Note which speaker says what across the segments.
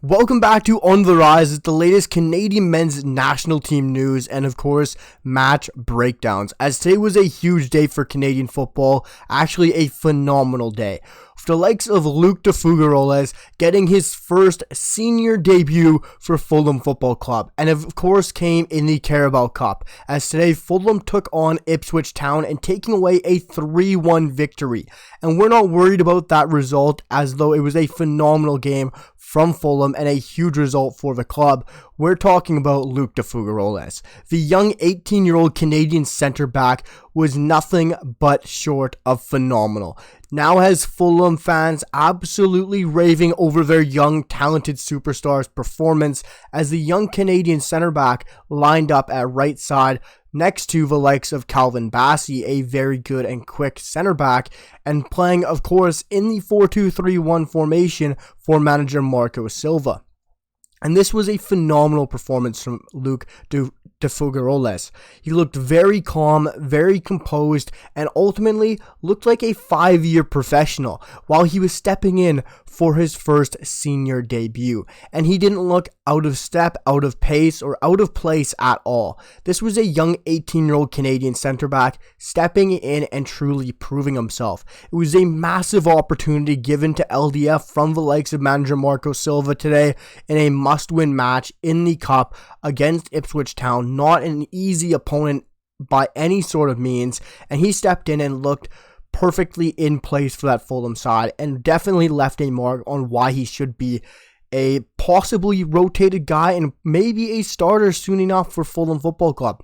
Speaker 1: Welcome back to On the Rise. It's the latest Canadian men's national team news and, of course, match breakdowns. As today was a huge day for Canadian football, actually a phenomenal day. With the likes of Luc de Fougerolles getting his first senior debut for Fulham Football Club, and of course came in the Carabao Cup, as today Fulham took on Ipswich Town and taking away a 3-1 victory. And we're not worried about that result, as though it was a phenomenal game from Fulham and a huge result for the club. We're talking about Luc de Fougerolles. The young 18-year-old Canadian centre-back was nothing but short of phenomenal. Now has Fulham fans absolutely raving over their young, talented superstar's performance as the young Canadian centre-back lined up at right side next to the likes of Calvin Bassey, a very good and quick centre-back, and playing, of course, in the 4-2-3-1 formation for manager Marco Silva. And this was a phenomenal performance from Luc de Fougerolles. He looked very calm, very composed, and ultimately looked like a 5-year professional while he was stepping in for his first senior debut. And he didn't look out of step, out of pace, or out of place at all. This was a young 18-year-old Canadian centre-back stepping in and truly proving himself. It was a massive opportunity given to LDF from the likes of manager Marco Silva today in a must-win match in the Cup against Ipswich Town. Not an easy opponent by any sort of means, and he stepped in and looked perfectly in place for that Fulham side and definitely left a mark on why he should be a possibly rotated guy and maybe a starter soon enough for Fulham Football Club.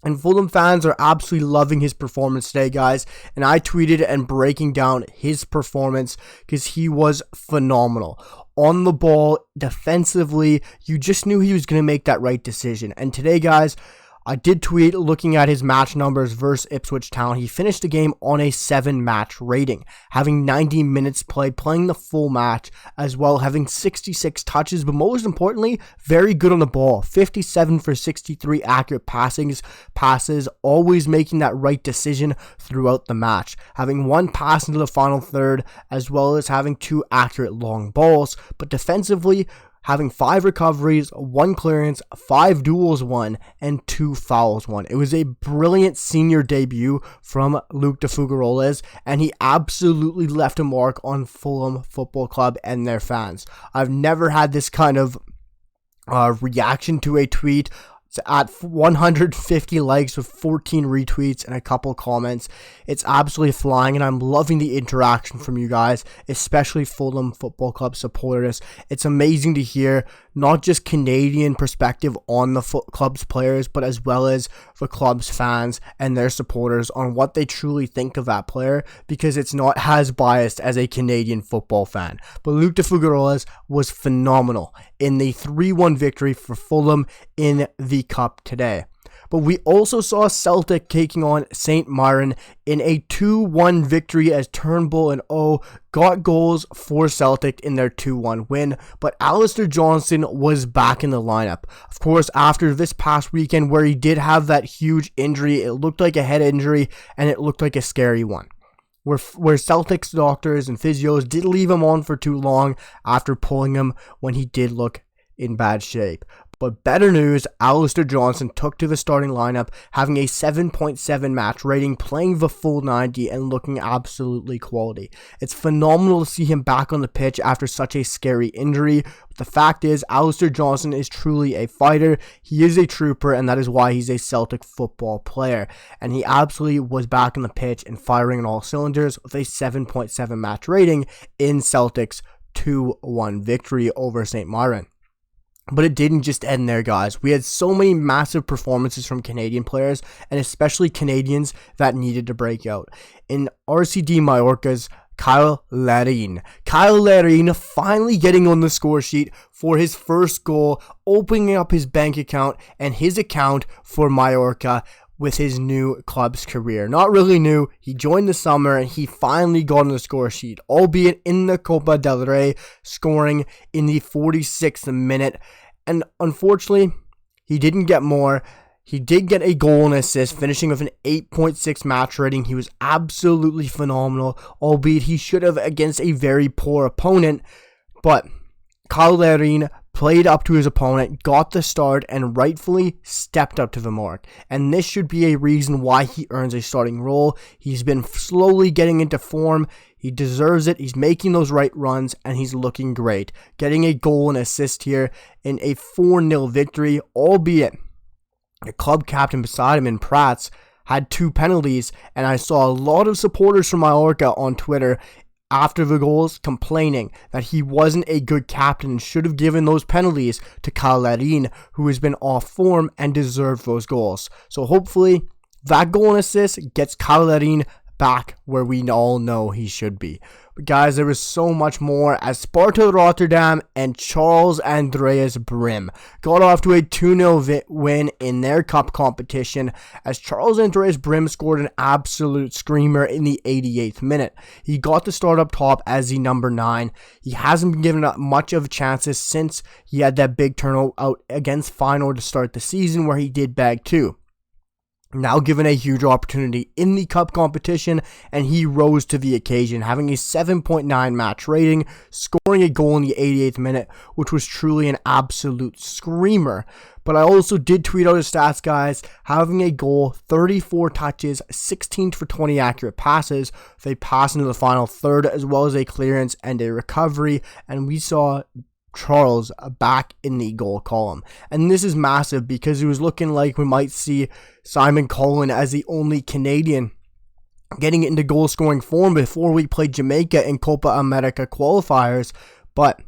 Speaker 1: And Fulham fans are absolutely loving his performance today, guys. And I tweeted and breaking down his performance because he was phenomenal. On the ball, defensively, you just knew he was going to make that right decision. And today, guys, I did tweet looking at his match numbers versus Ipswich Town. He finished the game on a 7-match rating, having 90 minutes played, playing the full match, as well having 66 touches, but most importantly, very good on the ball. 57 for 63 accurate passes, always making that right decision throughout the match. Having one pass into the final third, as well as having 2 accurate long balls, but defensively, having 5 recoveries, 1 clearance, 5 duels won, and 2 fouls won. It was a brilliant senior debut from Luc de Fougerolles, and he absolutely left a mark on Fulham Football Club and their fans. I've never had this kind of reaction to a tweet. It's at 150 likes with 14 retweets and a couple comments. It's absolutely flying, and I'm loving the interaction from you guys, especially Fulham Football Club supporters. It's amazing to hear not just Canadian perspective on the club's players, but as well as the club's fans and their supporters on what they truly think of that player, because it's not as biased as a Canadian football fan. But Luc de Fougerolles was phenomenal in the 3-1 victory for Fulham in the Cup today. But we also saw Celtic taking on St. Mirren in a 2-1 victory as Turnbull and O got goals for Celtic in their 2-1 win, but Alistair Johnston was back in the lineup. Of course, after this past weekend where he did have that huge injury, it looked like a head injury and it looked like a scary one. Where Celtic's doctors and physios did leave him on for too long after pulling him when he did look in bad shape. But better news, Alistair Johnston took to the starting lineup, having a 7.7 match rating, playing the full 90 and looking absolutely quality. It's phenomenal to see him back on the pitch after such a scary injury. But the fact is, Alistair Johnston is truly a fighter. He is a trooper, and that is why he's a Celtic football player. And he absolutely was back on the pitch and firing on all cylinders with a 7.7 match rating in Celtic's 2-1 victory over St. Mirren. But it didn't just end there, guys. We had so many massive performances from Canadian players, and especially Canadians that needed to break out. In RCD Mallorca's Cyle Larin. Cyle Larin finally getting on the score sheet for his first goal, opening up his bank account and his account for Mallorca with his new club's career. Not really new, he joined the summer and he finally got on the score sheet, albeit in the Copa del Rey, scoring in the 46th minute. And unfortunately, he didn't get more. He did get a goal and assist, finishing with an 8.6 match rating. He was absolutely phenomenal, albeit he should have against a very poor opponent. But Cyle Larin played up to his opponent, got the start, and rightfully stepped up to the mark. And this should be a reason why he earns a starting role. He's been slowly getting into form. He deserves it. He's making those right runs, and he's looking great. Getting a goal and assist here in a 4-0 victory, albeit the club captain beside him in Prats had 2 penalties, and I saw a lot of supporters from Mallorca on Twitter after the goals complaining that he wasn't a good captain and should have given those penalties to Cyle Larin, who has been off form and deserved those goals. So hopefully that goal and assist gets Cyle Larin back where we all know he should be. But guys, there was so much more as Sparta Rotterdam and Charles Andreas Brym got off to a 2-0 win in their cup competition as Charles Andreas Brym scored an absolute screamer in the 88th minute. He got the start up top as the number 9. He hasn't been given up much of chances since he had that big turnout against Feyenoord to start the season where he did bag 2. Now given a huge opportunity in the cup competition, and he rose to the occasion, having a 7.9 match rating, scoring a goal in the 88th minute, which was truly an absolute screamer. But I also did tweet out his stats, guys, having a goal, 34 touches, 16 for 20 accurate passes, they pass into the final third, as well as a clearance and a recovery, and we saw Charles back in the goal column. And this is massive because it was looking like we might see Simon Cullen as the only Canadian getting into goal scoring form before we played Jamaica in Copa America qualifiers. But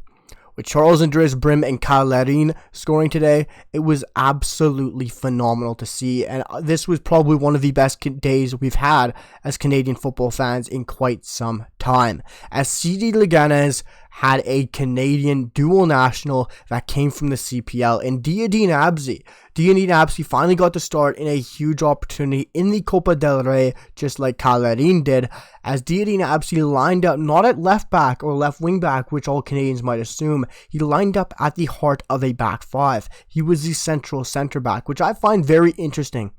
Speaker 1: with Charles Andreas Brym and Cyle Larin scoring today, it was absolutely phenomenal to see. And this was probably one of the best days we've had as Canadian football fans in quite some time. As CD Leganes had a Canadian dual national that came from the CPL in Diyaeddine Abzi. Diyaeddine Abzi finally got to start in a huge opportunity in the Copa del Rey, just like Cyle Larin did, as Diyaeddine Abzi lined up not at left back or left wing back, which all Canadians might assume. He lined up at the heart of a back 5. He was the central centre back, which I find very interesting,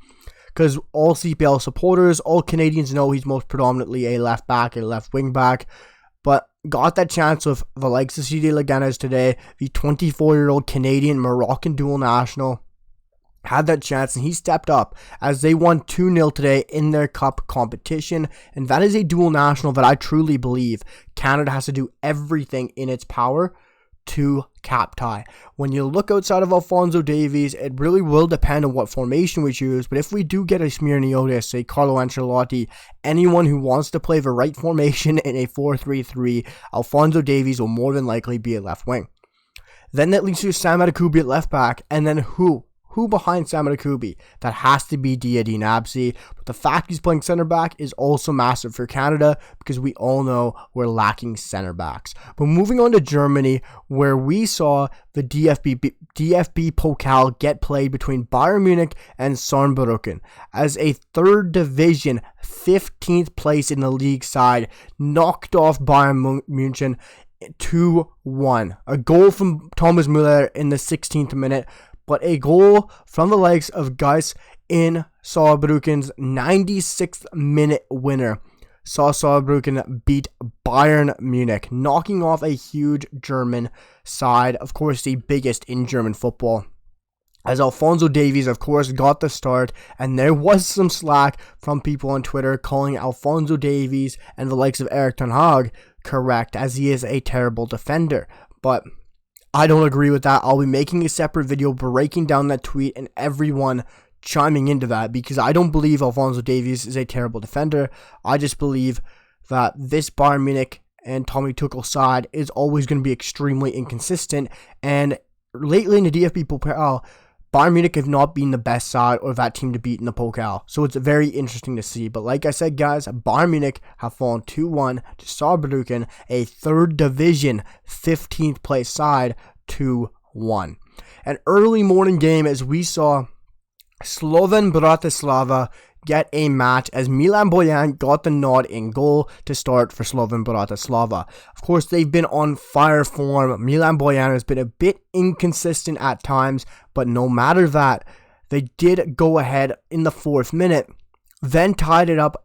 Speaker 1: because all CPL supporters, all Canadians know he's most predominantly a left back, a left wing back, but got that chance with the likes of CD Leganes today. The 24-year-old Canadian Moroccan dual national had that chance, and he stepped up as they won 2-0 today in their cup competition. And that is a dual national that I truly believe Canada has to do everything in its power to cap tie. When you look outside of Alphonso Davies, it really will depend on what formation we choose, but if we do get a Smirniotis, a Carlo Ancelotti, anyone who wants to play the right formation in a 4-3-3, Alphonso Davies will more than likely be a left wing. Then that leaves you Sam Adekubi at left back, and then who behind Sam Adekubi? That has to be Diyaeddine Abzi. But the fact he's playing center back is also massive for Canada because we all know we're lacking center backs. But moving on to Germany, where we saw the DFB Pokal get played between Bayern Munich and Saarbrücken as a third division 15th place in the league side knocked off Bayern Munich 2-1. A goal from Thomas Müller in the 16th minute, but a goal from the likes of Geis in Saarbrücken's 96th minute winner saw Saarbrücken beat Bayern Munich, knocking off a huge German side, of course the biggest in German football. As Alphonso Davies, of course, got the start, and there was some slack from people on Twitter calling Alphonso Davies and the likes of Erik ten Hag correct, as he is a terrible defender. But I don't agree with that. I'll be making a separate video breaking down that tweet and everyone chiming into that, because I don't believe Alphonso Davies is a terrible defender. I just believe that this Bayern Munich and Tommy Tuchel side is always going to be extremely inconsistent, and lately in the DFB Pokal, Bayern Munich have not been the best side or that team to beat in the Pokal, so it's very interesting to see. But like I said, guys, Bayern Munich have fallen 2-1 to Saarbrücken, a third division 15th place side, 2-1. An early morning game as we saw Slovan Bratislava get a match as Milan Bojan got the nod in goal to start for Slovan Bratislava. Of course, they've been on fire form. Milan Bojan has been a bit inconsistent at times, but no matter that, they did go ahead in the 4th minute, then tied it up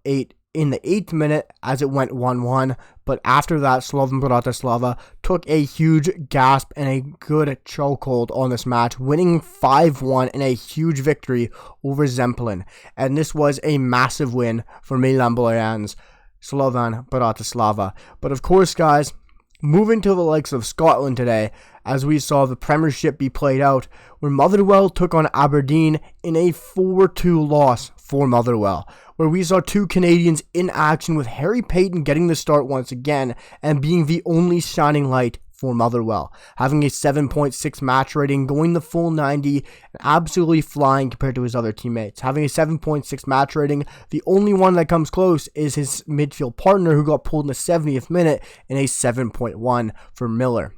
Speaker 1: in the 8th minute as it went 1-1, but after that, Slovan Bratislava took a huge gasp and a good chokehold on this match, winning 5-1 in a huge victory over Zemplin. And this was a massive win for Milan Borjan's Slovan Bratislava. But of course, guys, moving to the likes of Scotland today, as we saw the Premiership be played out, where Motherwell took on Aberdeen in a 4-2 loss for Motherwell, where we saw two Canadians in action, with Harry Paton getting the start once again and being the only shining light for Motherwell, having a 7.6 match rating, going the full 90, and absolutely flying compared to his other teammates. Having a 7.6 match rating, the only one that comes close is his midfield partner, who got pulled in the 70th minute in a 7.1 for Miller.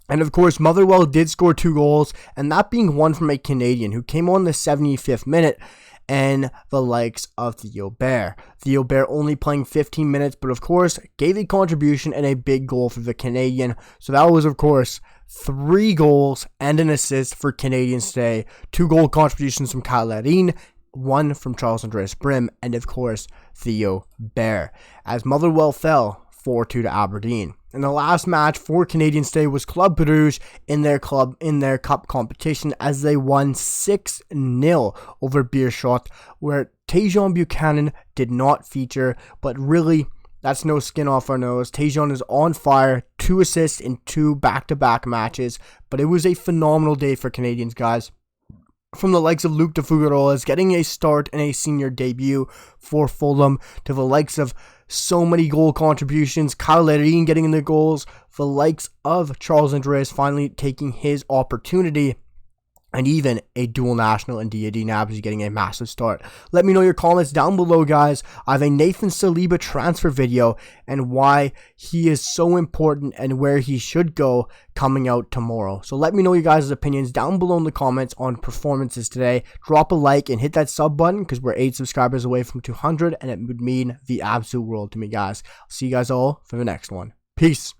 Speaker 1: And of course, Motherwell did score 2 goals, and that being one from a Canadian who came on the 75th minute, and the likes of Theo Bair. Theo Bair only playing 15 minutes, but of course, gave a contribution and a big goal for the Canadian. So that was, of course, 3 goals and an assist for Canadians today. 2 goal contributions from Cyle Larin, 1 from Andreas Brym, and of course, Theo Bair, as Motherwell fell 4-2 to Aberdeen. And the last match for Canadians today was Club Brugge in their cup competition, as they won 6-0 over Beerschot, where Tajon Buchanan did not feature, but really, that's no skin off our nose. Tajon is on fire, 2 assists in 2 back-to-back matches, but it was a phenomenal day for Canadians, guys. From the likes of Luc de Fougerolles getting a start in a senior debut for Fulham, to the likes of so many goal contributions, Cyle Larin getting in the goals, the likes of Charles Andreas finally taking his opportunity, and even a dual national in Diyaeddine Abzi getting a massive start. Let me know your comments down below, guys. I have a Nathan Saliba transfer video and why he is so important and where he should go coming out tomorrow. So let me know your guys' opinions down below in the comments on performances today. Drop a like and hit that sub button, because we're 8 subscribers away from 200, and it would mean the absolute world to me, guys. I'll see you guys all for the next one. Peace.